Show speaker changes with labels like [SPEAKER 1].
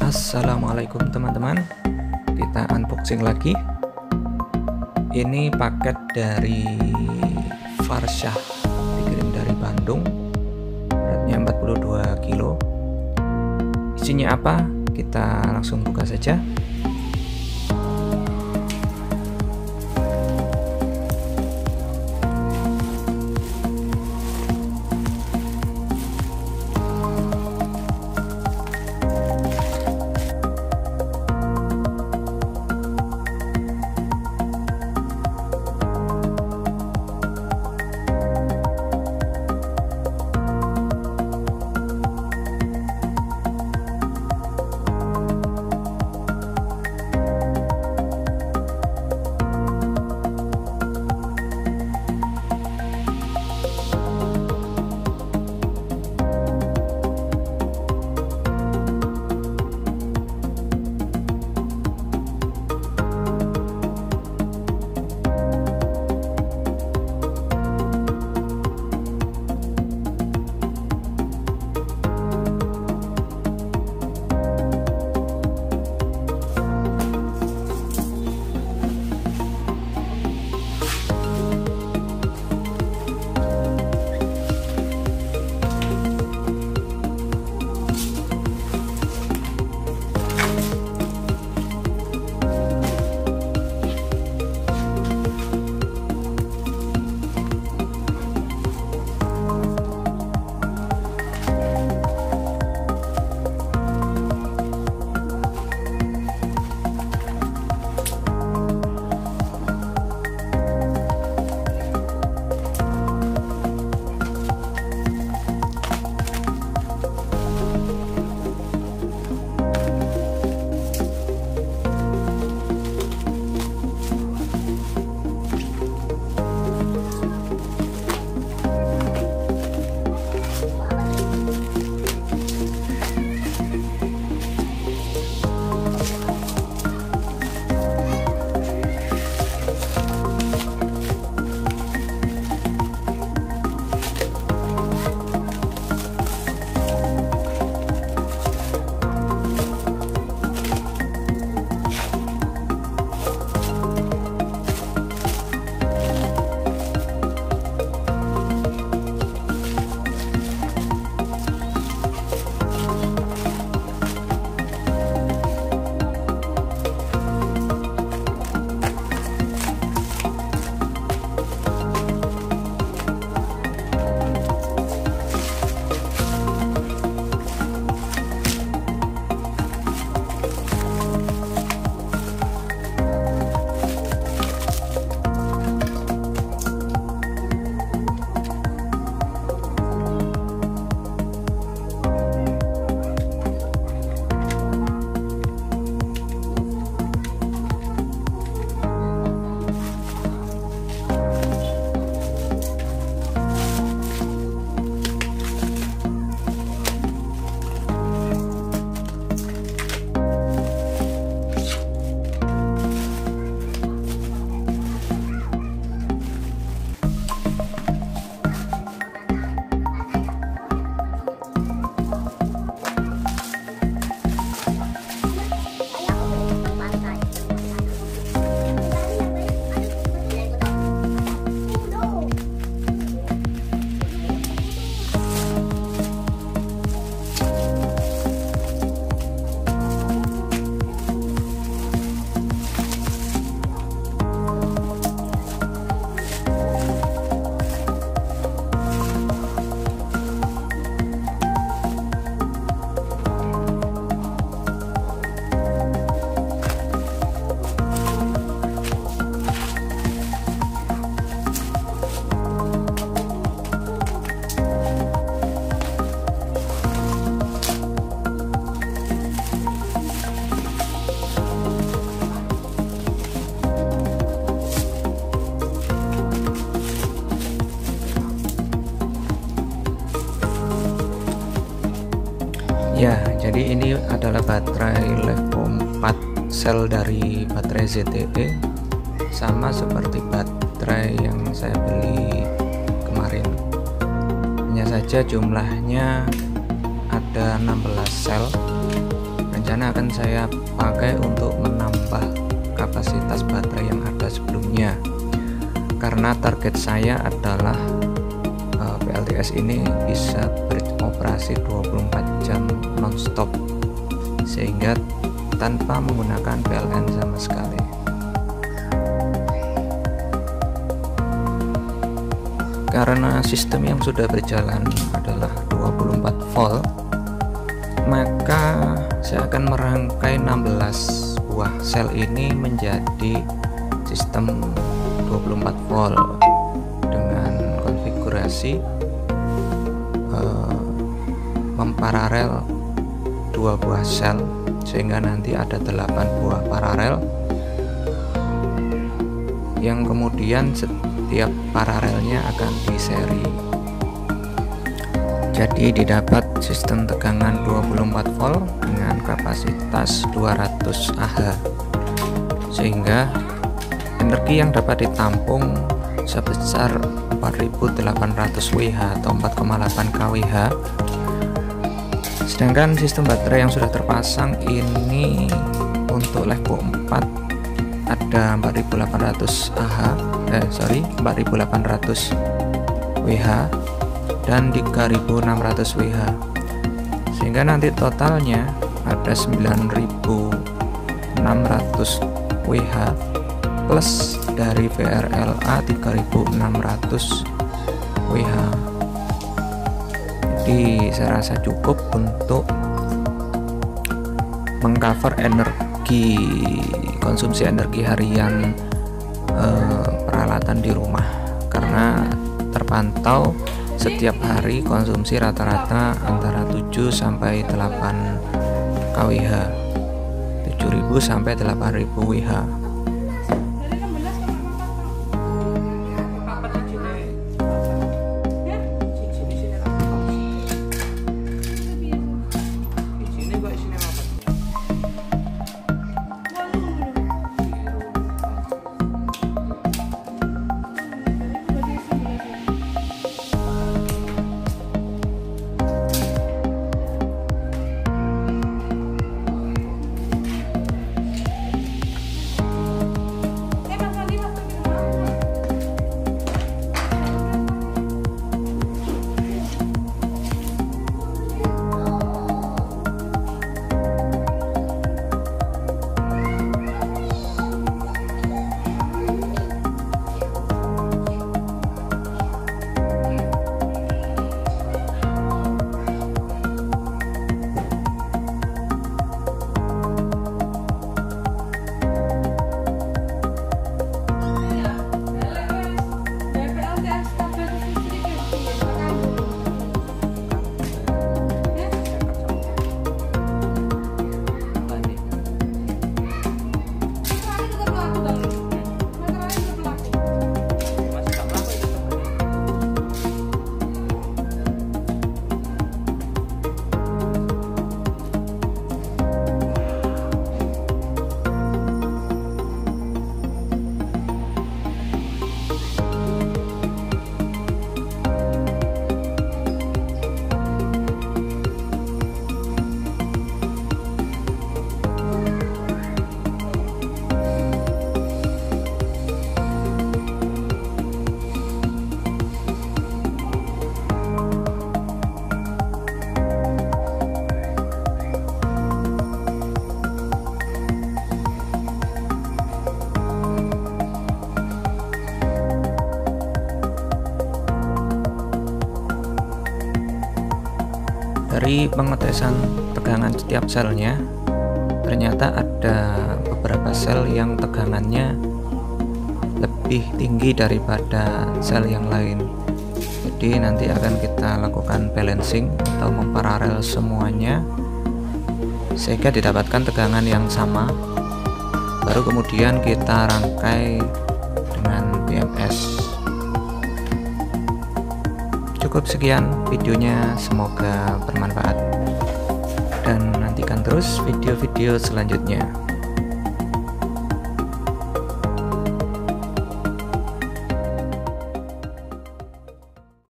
[SPEAKER 1] Assalamualaikum teman-teman, kita unboxing lagi. Ini paket dari VRLA, dikirim dari Bandung, beratnya 42 kilo. Isinya apa? Kita langsung buka saja. Ya, jadi ini adalah baterai LifePo4 sel dari baterai ZTE, sama seperti baterai yang saya beli kemarin. Hanya saja jumlahnya ada 16 sel. sana akan saya pakai untuk menambah kapasitas baterai yang ada sebelumnya, karena target saya adalah PLTS ini bisa beroperasi 24 jam nonstop, sehingga tanpa menggunakan PLN sama sekali. Karena sistem yang sudah berjalan adalah 24 volt, maka saya akan merangkai 16 buah sel ini menjadi sistem 24 volt dengan konfigurasi memparalel 2 buah sel, sehingga nanti ada 8 buah paralel yang kemudian setiap paralelnya akan diseri. Jadi didapat sistem tegangan 24 volt dengan kapasitas 200 Ah, sehingga energi yang dapat ditampung sebesar 4800 Wh atau 4,8 kWh. Sedangkan sistem baterai yang sudah terpasang ini untuk LifePo4 ada 4800 Wh dan 3600 Wh, sehingga nanti totalnya ada 9600 Wh plus dari VRLA 3600 Wh. Jadi saya rasa cukup untuk mengcover energi, konsumsi energi harian peralatan di rumah, karena terpantau setiap hari konsumsi rata-rata antara 7 sampai 8 kWh, 7000 sampai 8000 Wh. Dari pengetesan tegangan setiap selnya, ternyata ada beberapa sel yang tegangannya lebih tinggi daripada sel yang lain. Jadi nanti akan kita lakukan balancing atau memparalel semuanya sehingga didapatkan tegangan yang sama. Baru kemudian kita rangkai dengan BMS. Cukup sekian videonya, semoga bermanfaat dan nantikan terus video-video selanjutnya.